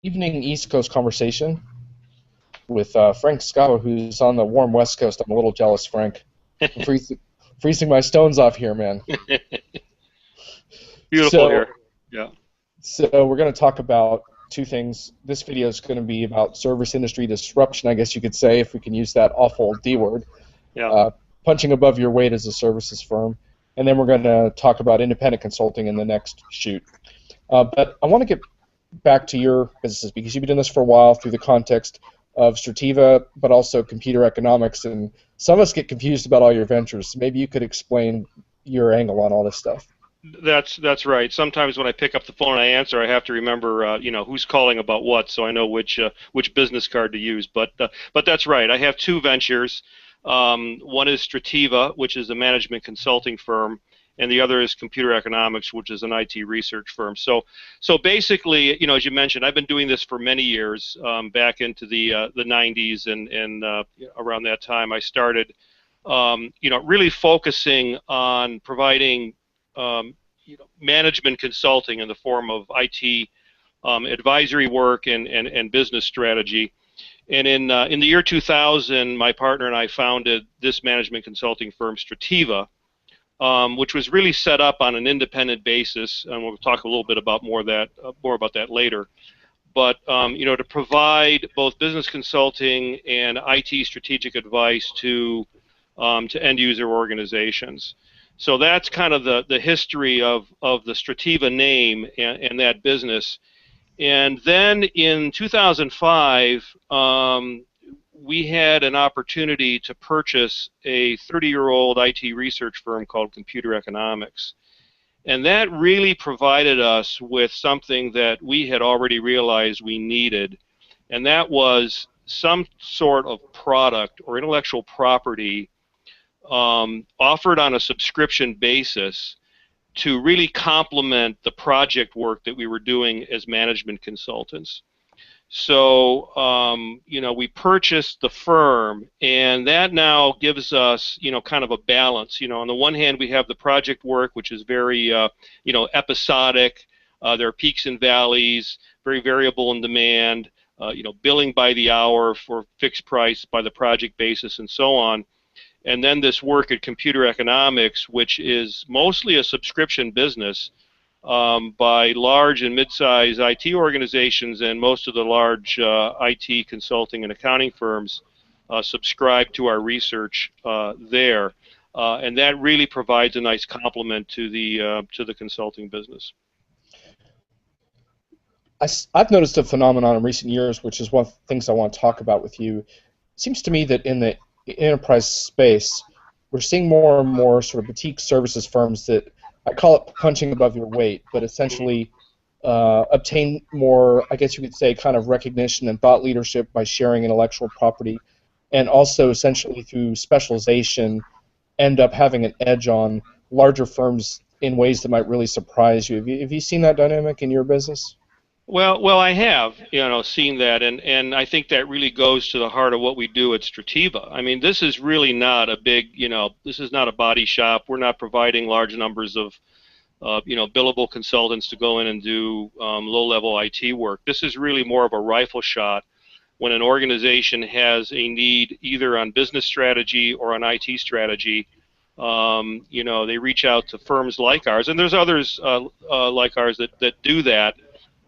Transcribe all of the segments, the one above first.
Evening East Coast conversation with Frank Scavo, who's on the warm West Coast. I'm a little jealous, Frank. I'm freezing my stones off here, man. Beautiful So, here. Yeah. so we're going to talk about two things. This video is going to be about service industry disruption, I guess you could say, if we can use that awful D word. Yeah. Uh, Punching above your weight as a services firm. And then we're going to talk about independent consulting in the next shoot. But I want to get back to your businesses because you've been doing this for a while through the context of Strativa, but also computer economics, and some of us get confused about all your ventures. Maybe you could explain your angle on all this stuff. That's right. Sometimes when I pick up the phone and I answer, I have to remember, who's calling about what, so I know which business card to use. But that's right. I have two ventures. One is Strativa, which is a management consulting firm, and the other is Computer Economics, which is an IT research firm. So basically, as you mentioned, I've been doing this for many years, back into the 90s, and around that time I started, really focusing on providing management consulting in the form of IT advisory work and business strategy. And in the year 2000, my partner and I founded this management consulting firm, Strativa, which was really set up on an independent basis, and we'll talk a little bit about more about that later. But to provide both business consulting and IT strategic advice to end user organizations. So that's kind of the history of the Strativa name and that business. And then in 2005, we had an opportunity to purchase a 30-year-old IT research firm called Computer Economics. And that really provided us with something that we had already realized we needed, and that was some sort of product or intellectual property offered on a subscription basis to really complement the project work that we were doing as management consultants. So, we purchased the firm, and that now gives us, kind of a balance. On the one hand, we have the project work, which is very, episodic. There are peaks and valleys, very variable in demand, billing by the hour for fixed price by the project basis, and so on. And then this work at Computer Economics, which is mostly a subscription business by large and mid-sized IT organizations, and most of the large IT consulting and accounting firms subscribe to our research there. And that really provides a nice complement to the consulting business. I've noticed a phenomenon in recent years, which is one of the things I want to talk about with you. It seems to me that in the enterprise space, we're seeing more and more sort of boutique services firms that I call it punching above your weight, but essentially obtain more, I guess you could say, kind of recognition and thought leadership by sharing intellectual property, and also essentially through specialization end up having an edge on larger firms in ways that might really surprise you. Have you seen that dynamic in your business? Well, I have, seen that, and I think that really goes to the heart of what we do at Strativa. I mean, this is really not a big, this is not a body shop. We're not providing large numbers of, billable consultants to go in and do low-level IT work. This is really more of a rifle shot when an organization has a need either on business strategy or on IT strategy. They reach out to firms like ours, and there's others like ours that do that.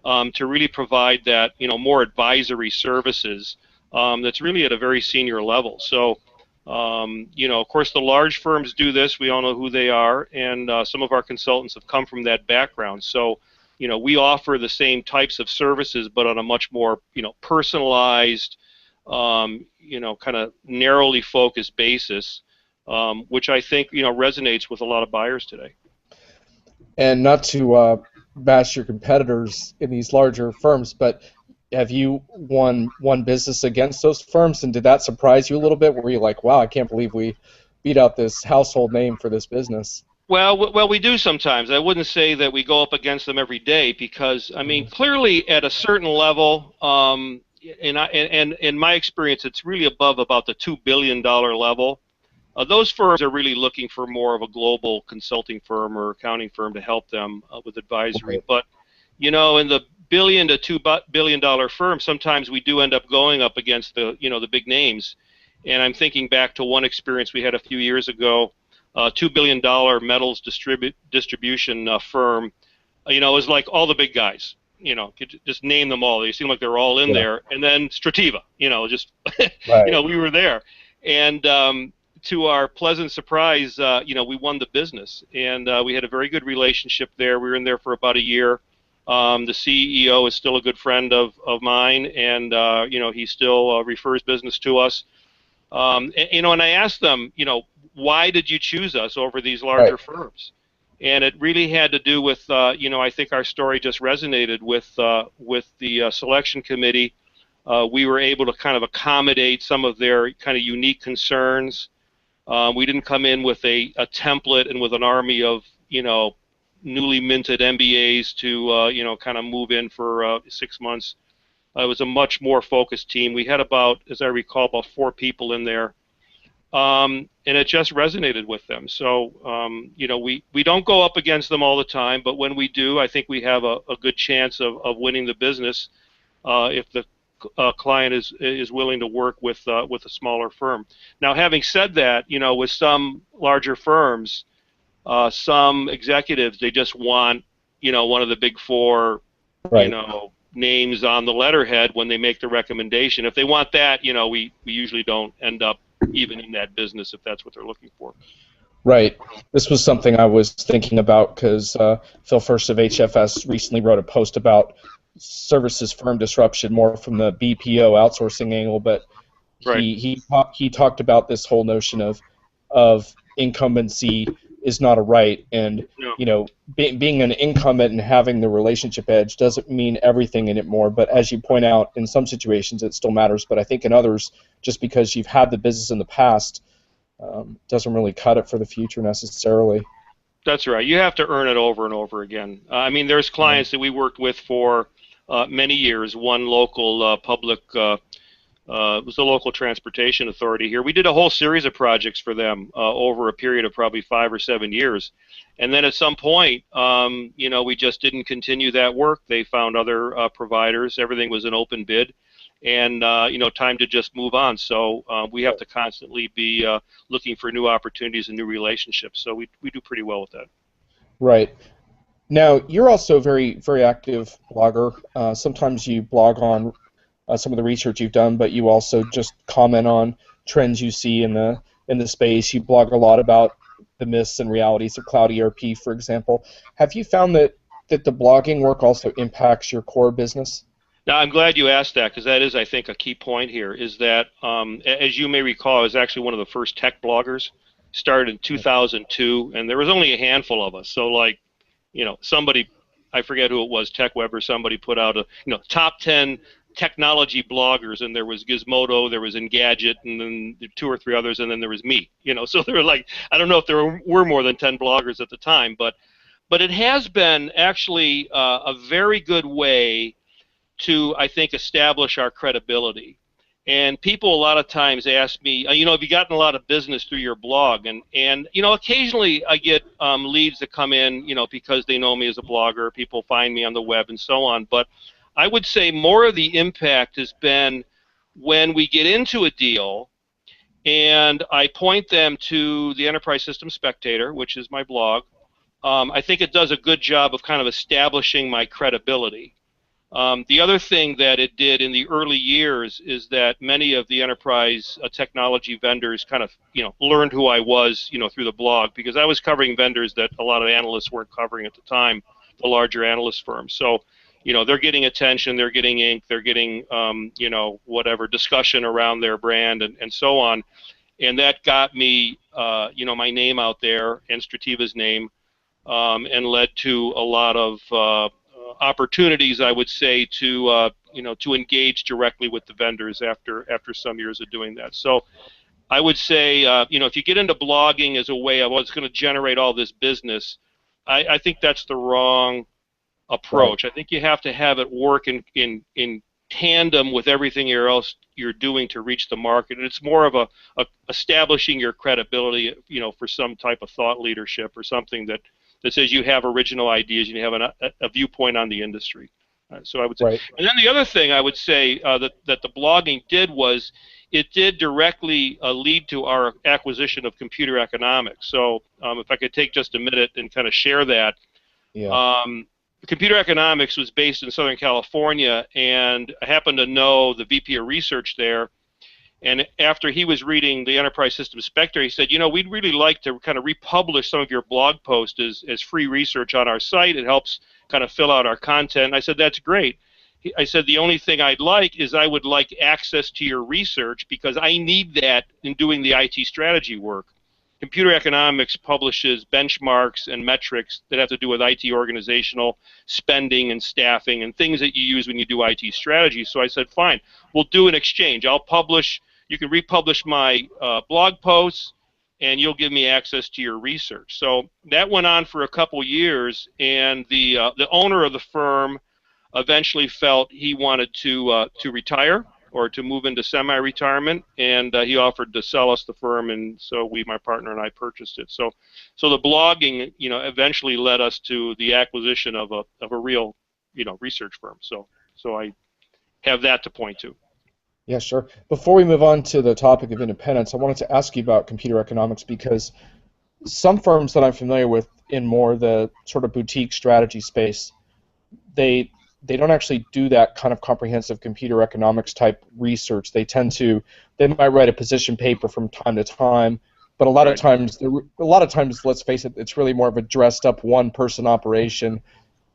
To really provide that, more advisory services that's really at a very senior level. So, of course, the large firms do this. We all know who they are, and some of our consultants have come from that background. So, we offer the same types of services, but on a much more, personalized, kind of narrowly focused basis, which I think, resonates with a lot of buyers today. And not to bash your competitors in these larger firms, but have you won business against those firms, and did that surprise you a little bit? Were you like, wow, I can't believe we beat out this household name for this business? Well, we do sometimes. I wouldn't say that we go up against them every day because, I mean, clearly at a certain level, in my experience, it's really above about the $2 billion level. Those firms are really looking for more of a global consulting firm or accounting firm to help them with advisory. Right. But, in the billion to $2 billion firms, sometimes we do end up going up against the the big names. And I'm thinking back to one experience we had a few years ago, $2 billion metals distribution firm. It was like all the big guys. Could just name them all. They seemed like they were all in Yeah. there. And then Strativa, just Right. we were there, and to our pleasant surprise, we won the business, and we had a very good relationship there. We were in there for about a year. The CEO is still a good friend of mine, and he still refers business to us. And I asked them, why did you choose us over these Right. larger firms? And it really had to do with, I think our story just resonated with the selection committee. We were able to kind of accommodate some of their kind of unique concerns. We didn't come in with a template and with an army of, newly minted MBAs to, kind of move in for 6 months. It was a much more focused team. We had about, as I recall, about 4 people in there. And it just resonated with them. So, we don't go up against them all the time, but when we do, I think we have a good chance of winning the business if the client is willing to work with a smaller firm. Now, having said that, with some larger firms, some executives, they just want, one of the big 4, Right. names on the letterhead when they make the recommendation. If they want that, we usually don't end up even in that business if that's what they're looking for. Right. This was something I was thinking about because Phil First of HFS recently wrote a post about services firm disruption, more from the BPO outsourcing angle, but Right. he talked about this whole notion of incumbency is not a right, and No. being an incumbent and having the relationship edge doesn't mean everything in it more. But as you point out, in some situations it still matters. But I think in others, just because you've had the business in the past, doesn't really cut it for the future necessarily. That's right. You have to earn it over and over again. I mean, there's clients that we worked with for many years. One local public it was the local transportation authority here. We did a whole series of projects for them over a period of probably 5 or 7 years. And then at some point, we just didn't continue that work. They found other providers. Everything was an open bid. And, time to just move on. So we have to constantly be looking for new opportunities and new relationships. So we do pretty well with that. Right. Now, you're also a very, very active blogger. Sometimes you blog on some of the research you've done, but you also just comment on trends you see in the space. You blog a lot about the myths and realities of cloud ERP, for example. Have you found that the blogging work also impacts your core business? Now, I'm glad you asked that because that is, I think, a key point here is that, as you may recall, I was actually one of the first tech bloggers, started in 2002, and there was only a handful of us. So, somebody, I forget who it was, TechWeb or somebody put out a, top 10 technology bloggers, and there was Gizmodo, there was Engadget, and then 2 or 3 others, and then there was me. So there were I don't know if there were more than 10 bloggers at the time, but it has been actually a very good way to, I think, establish our credibility. And people a lot of times ask me, have you gotten a lot of business through your blog? And occasionally I get leads that come in, because they know me as a blogger. People find me on the web and so on. But I would say more of the impact has been when we get into a deal and I point them to the Enterprise System Spectator, which is my blog. I think it does a good job of kind of establishing my credibility. The other thing that it did in the early years is that many of the enterprise technology vendors kind of, learned who I was, through the blog, because I was covering vendors that a lot of analysts weren't covering at the time, the larger analyst firms. So, they're getting attention, they're getting ink, they're getting, whatever discussion around their brand and so on. And that got me, my name out there and Strativa's name, and led to a lot of opportunities, I would say, to to engage directly with the vendors after some years of doing that. So I would say, if you get into blogging as a way of, well, it's going to generate all this business, I think that's the wrong approach. Right. I think you have to have it work in tandem with everything else you're doing to reach the market. And it's more of a establishing your credibility, for some type of thought leadership or something that says you have original ideas and you have a viewpoint on the industry. So I would say, Right. and then the other thing I would say that the blogging did was it did directly lead to our acquisition of computer economics. So if I could take just a minute and kind of share that. Yeah. Um, Computer economics was based in Southern California, and I happened to know the VP of research there. And after he was reading the Enterprise Systems Spectre, he said, you know, we'd really like to kind of republish some of your blog posts as free research on our site. It helps kind of fill out our content. And I said, that's great. I said, the only thing I'd like is I would like access to your research because I need that in doing the IT strategy work. Computer economics publishes benchmarks and metrics that have to do with IT organizational spending and staffing and things that you use when you do IT strategy. So I said, fine, we'll do an exchange. I'll publish, you can republish my blog posts, and you'll give me access to your research. So that went on for a couple years, and the owner of the firm eventually felt he wanted to retire or to move into semi-retirement, and he offered to sell us the firm, and so my partner and I purchased it. So the blogging, you know, eventually led us to the acquisition of a real, you know, research firm. So I have that to point to. Yeah, sure. Before we move on to the topic of independence, I wanted to ask you about computer economics because some firms that I'm familiar with in more the sort of boutique strategy space, they don't actually do that kind of comprehensive computer economics type research. They might write a position paper from time to time, but Right. a lot of times, let's face it, it's really more of a dressed up one person operation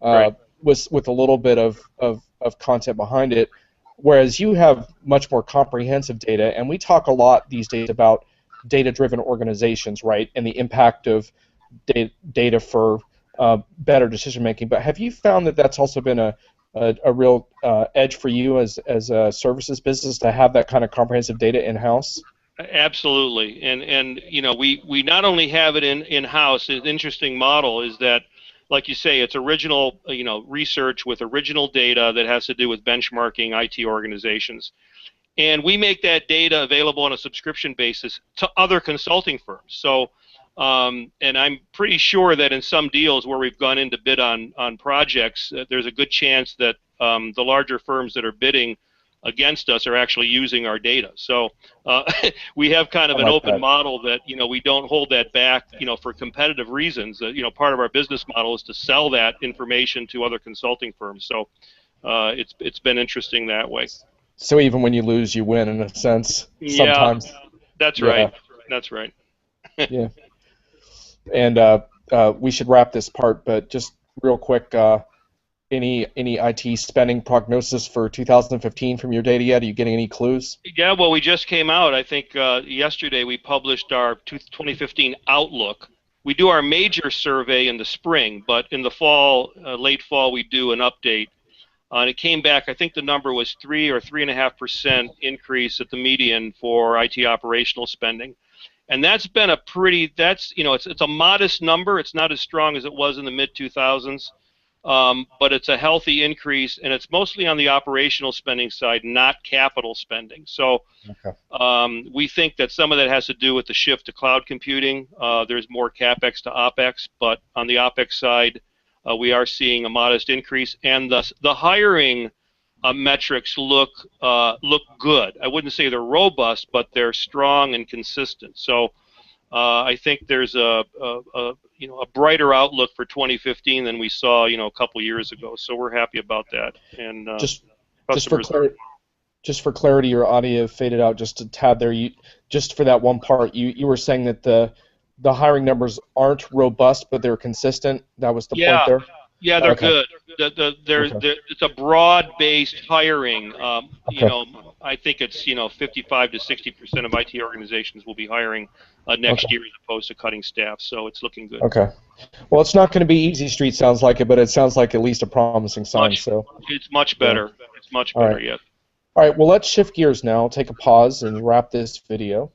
Right. with a little bit of content behind it. Whereas you have much more comprehensive data, and we talk a lot these days about data-driven organizations, right, and the impact of data for better decision making. But have you found that that's also been a real edge for you as a services business to have that kind of comprehensive data in house? Absolutely, and you know, we not only have it in house. An interesting model is that, like you say, it's original, you know, research with original data that has to do with benchmarking IT organizations, and we make that data available on a subscription basis to other consulting firms. So, and I'm pretty sure that in some deals where we've gone in to bid on projects, there's a good chance that the larger firms that are bidding against us are actually using our data. So we have kind of I an like open that. model that, you know, we don't hold that back, you know, for competitive reasons. You know, part of our business model is to sell that information to other consulting firms. So it's been interesting that way. So even when you lose, you win in a sense. Yeah, Sometimes, that's right. yeah, That's right. yeah. And we should wrap this part, but just real quick, any IT spending prognosis for 2015 from your data yet? Are you getting any clues? Yeah, well, we just came out. I think yesterday we published our 2015 outlook. We do our major survey in the spring, but in the fall, late fall, we do an update. And it came back. I think the number was 3 or 3.5% increase at the median for IT operational spending, and that's been a pretty. That's, you know, it's a modest number. It's not as strong as it was in the mid 2000s. But it's a healthy increase, and it's mostly on the operational spending side, not capital spending. So Okay. we think that some of that has to do with the shift to cloud computing. There's more CapEx to OpEx, but on the OpEx side, we are seeing a modest increase, and the hiring metrics look good. I wouldn't say they're robust, but they're strong and consistent. So I think there's a you know, a brighter outlook for 2015 than we saw, you know, a couple years ago. So we're happy about that. And Just just for customers are. clarity, just for clarity, your audio faded out just a tad there. Just for that one part, you were saying that the hiring numbers aren't robust, but they're consistent. That was the point Yeah, there. yeah, they're Okay. good. Okay. It's a broad-based hiring. You Okay. know, I think it's, you know, 55 to 60% of IT organizations will be hiring Okay. next year as opposed to cutting staff. So it's looking good. Okay. Well, it's not going to be easy street, sounds like it, but it sounds like at least a promising sign. Much, So, it's much yeah. better. It's much All better. right. Yes. All right. Well, let's shift gears now. Take a pause and wrap this video.